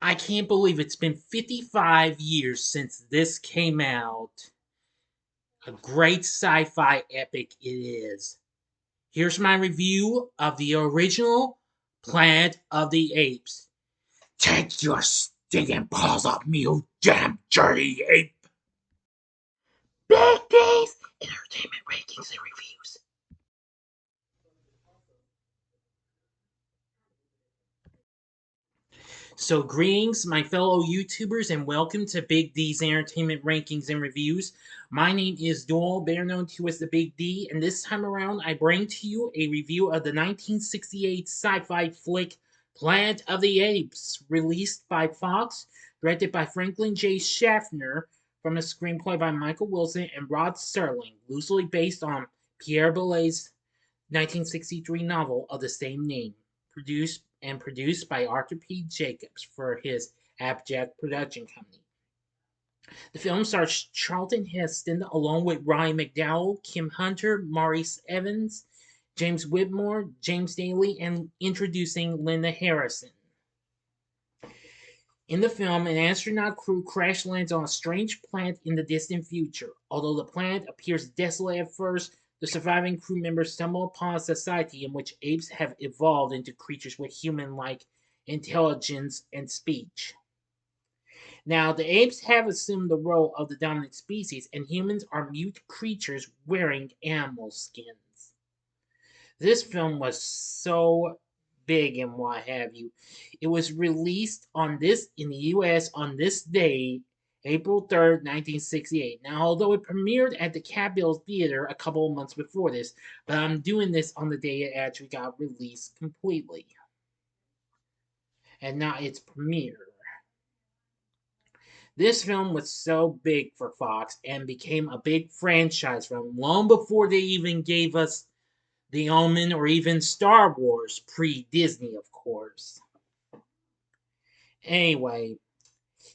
I can't believe it's been 55 years since this came out. A great sci fi epic it is. Here's my review of the original Planet of the Apes. Take your stinking paws off me, you damn dirty ape! Big D's Entertainment Rankings and Reviews. So, greetings, my fellow YouTubers, and welcome to Big D's Entertainment Rankings and Reviews. My name is Doyle, better known to as the Big D, and this time around I bring to you a review of the 1968 sci-fi flick Planet of the Apes, released by Fox, directed by Franklin J. Schaffner, from a screenplay by Michael Wilson and Rod Serling, loosely based on Pierre Boulez's 1963 novel of the same name, produced by Arthur P. Jacobs for his Abject production company. The film stars Charlton Heston along with Roddy McDowall, Kim Hunter, Maurice Evans, James Whitmore, James Daly, and introducing Linda Harrison. In the film, an astronaut crew crash lands on a strange planet in the distant future. Although the planet appears desolate at first, the surviving crew members stumble upon a society in which apes have evolved into creatures with human like intelligence and speech. Now, the apes have assumed the role of the dominant species, and humans are mute creatures wearing animal skins. This film was so big and what have you. It was released on this in the US on this day, April 3rd, 1968. Now, although it premiered at the Capitol Theater a couple of months before this, but I'm doing this on the day it actually got released completely, and not its premiere. This film was so big for Fox and became a big franchise for them long before they even gave us The Omen or even Star Wars, pre Disney, of course. Anyway,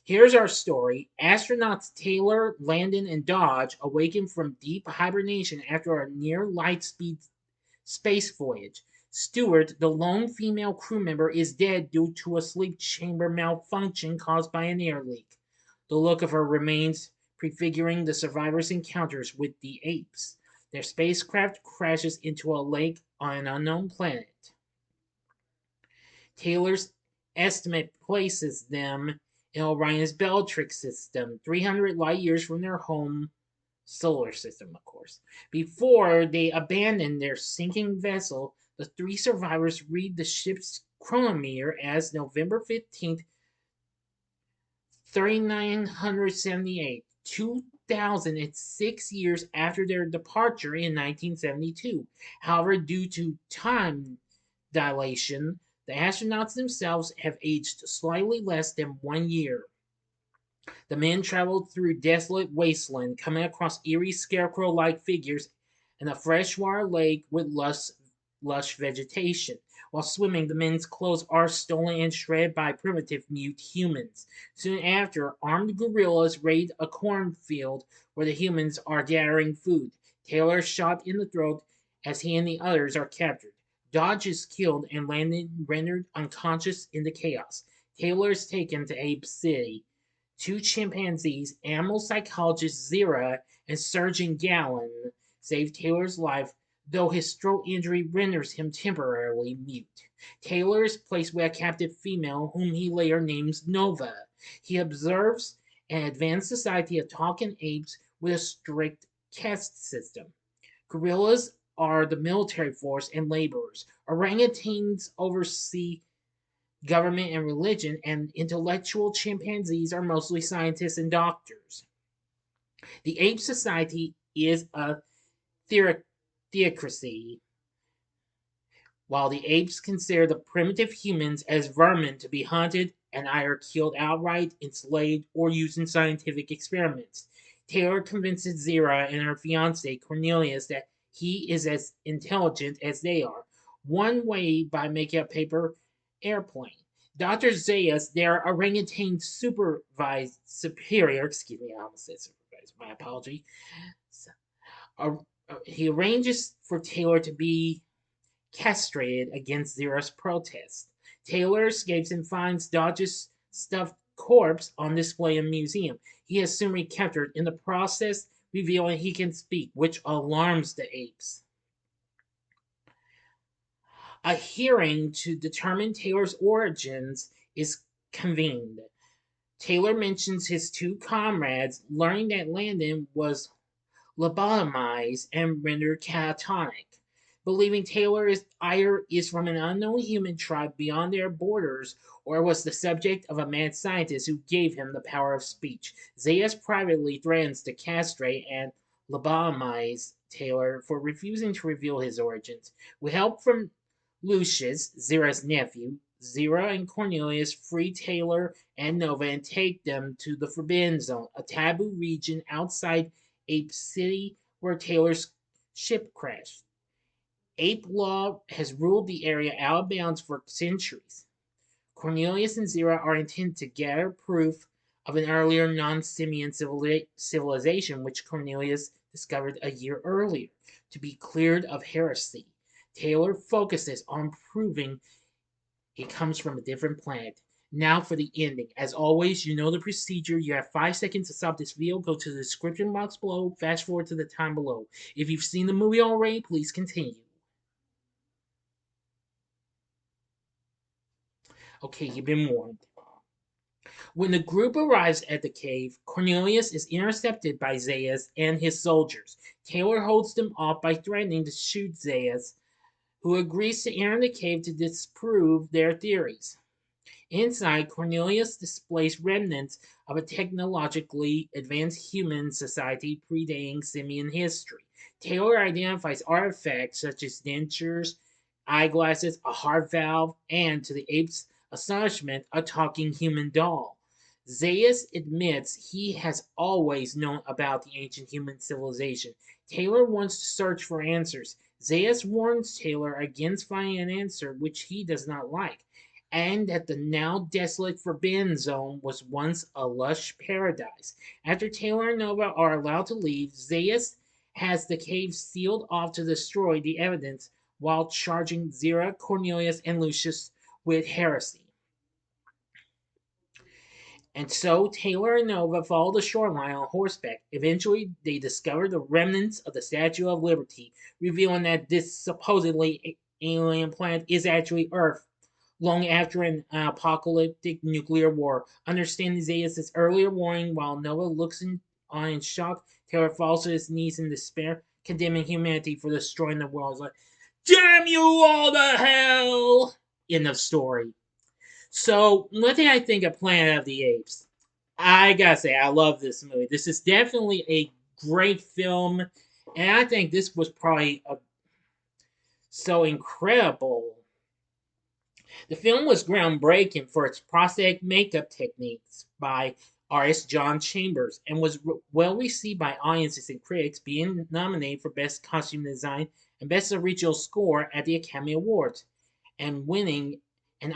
here's our story. Astronauts Taylor, Landon, and Dodge awaken from deep hibernation after a near light speed space voyage. Stewart, the lone female crew member, is dead due to a sleep chamber malfunction caused by an air leak. The look of her remains prefiguring the survivors' encounters with the apes. Their spacecraft crashes into a lake on an unknown planet. Taylor's estimate places them in Orion's Bellatrix system, 300 light years from their home solar system, of course. Before they abandon their sinking vessel, the three survivors read the ship's chronometer as November 15th, 3978, 2006 years after their departure in 1972. However, due to time dilation, the astronauts themselves have aged slightly less than 1 year. The men traveled through desolate wasteland, coming across eerie scarecrow-like figures and a freshwater lake with lush vegetation. While swimming, the men's clothes are stolen and shredded by primitive mute humans. Soon after, armed guerrillas raid a cornfield where the humans are gathering food. Taylor is shot in the throat as he and the others are captured. Dodge is killed and Landon rendered unconscious in the chaos. Taylor is taken to Ape City. Two chimpanzees, animal psychologist Zira and Surgeon Gallon, save Taylor's life, though his throat injury renders him temporarily mute. Taylor is placed with a captive female whom he later names Nova. He observes an advanced society of talking apes with a strict caste system. Gorillas are the military force and laborers. Orangutans oversee government and religion, and intellectual chimpanzees are mostly scientists and doctors. The ape society is a theocracy, while the apes consider the primitive humans as vermin to be hunted and either killed outright, enslaved, or used in scientific experiments. Taylor convinces Zira and her fiance Cornelius that he is as intelligent as they are, one way by making a paper airplane. Dr. Zayas, their orangutan superior, excuse me, I almost said supervisor, my apology. Uh, he arranges for Taylor to be castrated against Zira's protest. Taylor escapes and finds Dodge's stuffed corpse on display in a museum. He is soon recaptured, in the process revealing he can speak, which alarms the apes. A hearing to determine Taylor's origins is convened. Taylor mentions his two comrades, learning that Landon was lobotomized and rendered catatonic. Believing Taylor is either is from an unknown human tribe beyond their borders or was the subject of a mad scientist who gave him the power of speech. Zayas privately threatens to castrate and lobotomize Taylor for refusing to reveal his origins. With help from Lucius, Zera's nephew, Zera and Cornelius free Taylor and Nova and take them to the Forbidden Zone, a taboo region outside Ape City where Taylor's ship crashed. Ape law has ruled the area out of bounds for centuries. Cornelius and Zera are intent to gather proof of an earlier non simian civilization which Cornelius discovered a year earlier to be cleared of heresy. Taylor focuses on proving it comes from a different planet. Now for the ending. As always, you know the procedure. You have 5 seconds to stop this video. Go to the description box below. Fast forward to the time below. If you've seen the movie already, please continue. Okay, you've been warned. When the group arrives at the cave, Cornelius is intercepted by Zayas and his soldiers. Taylor holds them off by threatening to shoot Zayas, who agrees to enter the cave to disprove their theories. Inside, Cornelius displays remnants of a technologically advanced human society predating simian history. Taylor identifies artifacts such as dentures, eyeglasses, a heart valve, and, to the ape's astonishment, a talking human doll. Zayas admits he has always known about the ancient human civilization. Taylor wants to search for answers. Zayas warns Taylor against finding an answer which he does not like, and that the now desolate Forbidden Zone was once a lush paradise. After Taylor and Nova are allowed to leave, Zayas has the cave sealed off to destroy the evidence while charging Zera, Cornelius, and Lucius with heresy. And so Taylor and Nova follow the shoreline on horseback. Eventually, they discover the remnants of the Statue of Liberty, revealing that this supposedly alien planet is actually Earth, long after an apocalyptic nuclear war. Understanding Zayas' earlier warning, while Nova looks on in shock, Taylor falls to his knees in despair, condemning humanity for destroying the world. He's like, damn you all to hell! End of story. So, what did I think of Planet of the Apes? I gotta say, I love this movie. This is definitely a great film, and I think this was probably so incredible. The film was groundbreaking for its prosthetic makeup techniques by artist John Chambers and was well received by audiences and critics, being nominated for Best Costume Design and Best Original Score at the Academy Awards, and winning an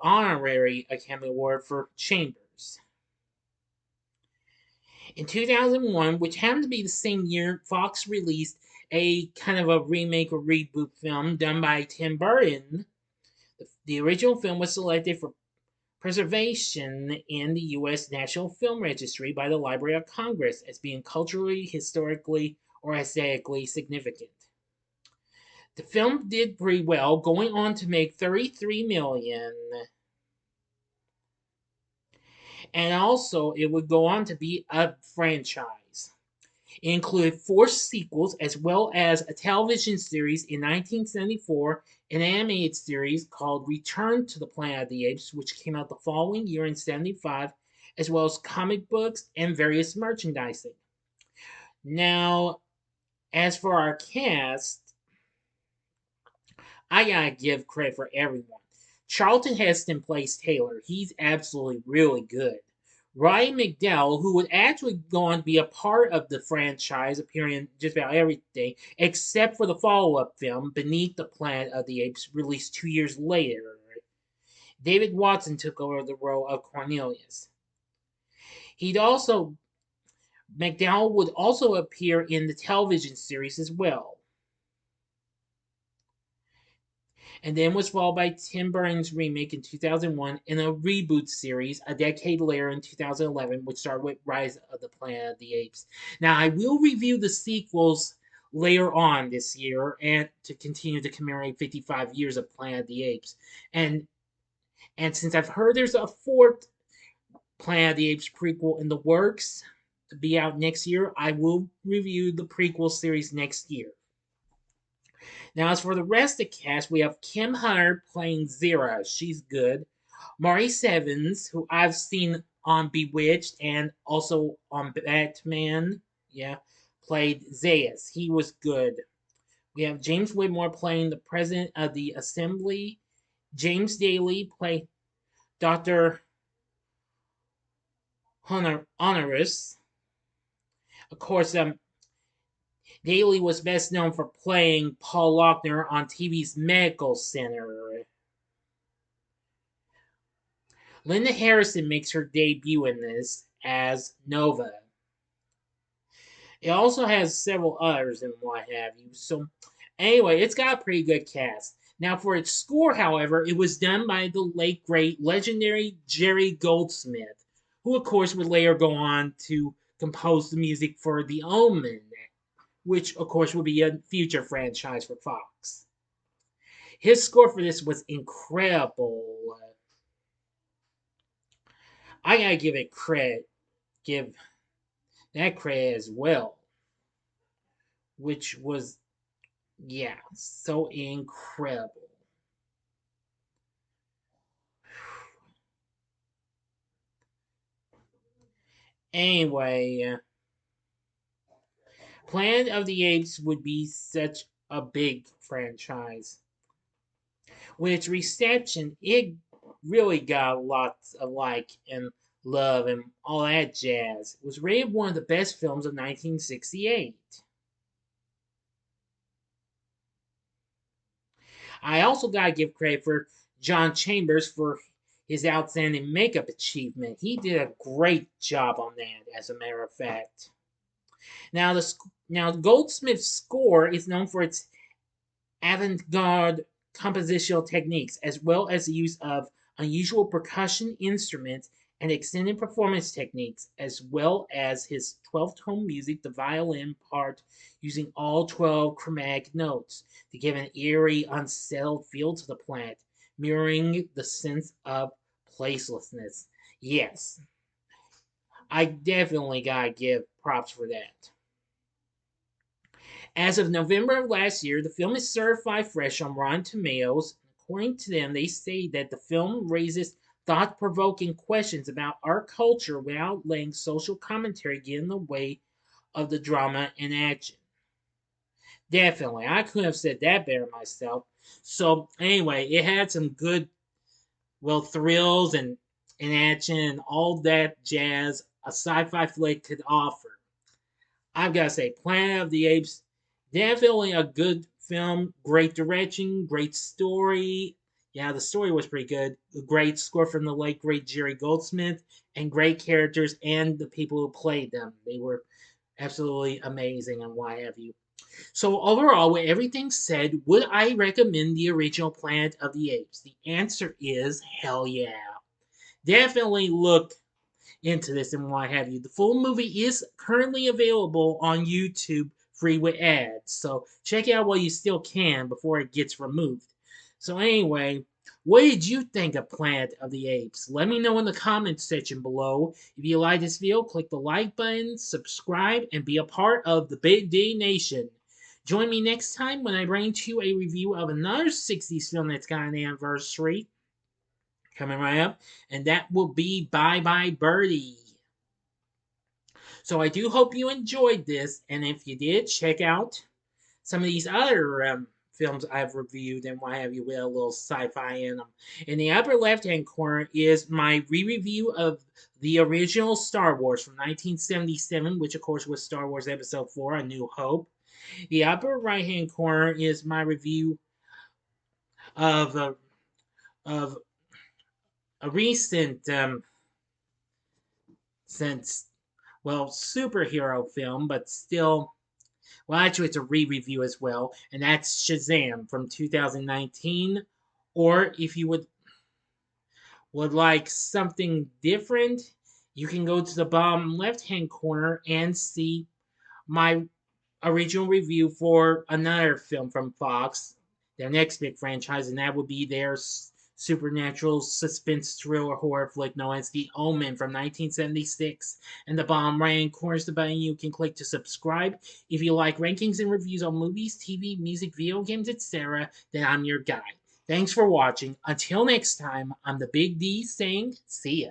honorary Academy Award for Chambers. In 2001, which happened to be the same year, Fox released a kind of a remake or reboot film done by Tim Burton. The original film was selected for preservation in the U.S. National Film Registry by the Library of Congress as being culturally, historically, or aesthetically significant. The film did pretty well, going on to make $33 million. And also, it would go on to be a franchise. It included 4 sequels as well as a television series in 1974, an animated series called Return to the Planet of the Apes, which came out the following year in 75, as well as comic books and various merchandising. Now, as for our cast, I gotta give credit for everyone. Charlton Heston plays Taylor. He's absolutely really good. Roddy McDowall, who would actually go on to be a part of the franchise, appearing in just about everything, except for the follow-up film, Beneath the Planet of the Apes, released 2 years later. David Watson took over the role of Cornelius. McDowall would also appear in the television series as well. and then was followed by Tim Burton's remake in 2001 and a reboot series a decade later in 2011, which started with Rise of the Planet of the Apes. Now, I will review the sequels later on this year and to continue to commemorate 55 years of Planet of the Apes. And and since I've heard there's a fourth Planet of the Apes prequel in the works to be out next year, I will review the prequel series next year. Now, as for the rest of the cast, we have Kim Hunter playing Zira. She's good. Maurice Evans, who I've seen on Bewitched and also on Batman, yeah, played Zayas. He was good. We have James Whitmore playing the president of the Assembly. James Daly played Dr. Honoris. Of course, Daly was best known for playing Paul Lochner on TV's Medical Center. Linda Harrison makes her debut in this as Nova. It also has several others and what have you. So, anyway, it's got a pretty good cast. Now, for its score, however, it was done by the late, great, legendary Jerry Goldsmith, who, of course, would later go on to compose the music for The Omen, which, of course, would be a future franchise for Fox. His score for this was incredible. I gotta give it credit, give that credit as well, which was, yeah, so incredible. Anyway, Planet of the Apes would be such a big franchise. With its reception, it really got lots of like and love and all that jazz. It was rated one of the best films of 1968. I also gotta give credit for John Chambers for his outstanding makeup achievement. He did a great job on that, as a matter of fact. Now Goldsmith's score is known for its avant-garde compositional techniques, as well as the use of unusual percussion instruments and extended performance techniques, as well as his 12-tone music, the violin part using all 12 chromatic notes to give an eerie, unsettled feel to the planet, mirroring the sense of placelessness. Yes, I definitely gotta give props for that. As of November of last year, the film is certified fresh on Rotten Tomatoes. According to them, they say that the film raises thought provoking questions about our culture without letting social commentary get in the way of the drama and action. Definitely, I couldn't have said that better myself. So, anyway, it had some good, well, thrills and action and all that jazz a sci fi flick could offer. I've got to say, Planet of the Apes, definitely a good film. Great direction, great story. Yeah, the story was pretty good. A great score from the late great Jerry Goldsmith, and great characters and the people who played them. They were absolutely amazing and why have you. So overall, with everything said, would I recommend the original Planet of the Apes? The answer is hell yeah. Definitely look into this and what have you. The full movie is currently available on YouTube free with ads, so check it out while you still can before it gets removed. So anyway, what did you think of Planet of the Apes? Let me know in the comments section below. If you like this video, click the like button, subscribe, and be a part of the Big D Nation. Join me next time when I bring to you a review of another 60s film that's got an anniversary coming right up, and that will be Bye Bye Birdie. So I do hope you enjoyed this, and if you did, check out some of these other films I've reviewed and why have you with a little sci-fi in them. In the upper left-hand corner is my re-review of the original Star Wars from 1977, which of course was Star Wars Episode 4, A New Hope. The upper right-hand corner is my review of of a recent since well superhero film, but still Well, actually, it's a re-review as well, and that's Shazam from 2019. Or if you would like something different, you can go to the bottom left-hand corner and see my original review for another film from Fox, their next big franchise, and that would be their supernatural suspense thriller horror flick known as The Omen from 1976. And the bottom right hand corner is the button you can click to subscribe. If you like rankings and reviews on movies, TV, music, video games, etc., then I'm your guy. Thanks for watching. Until next time, I'm the Big D saying, see ya.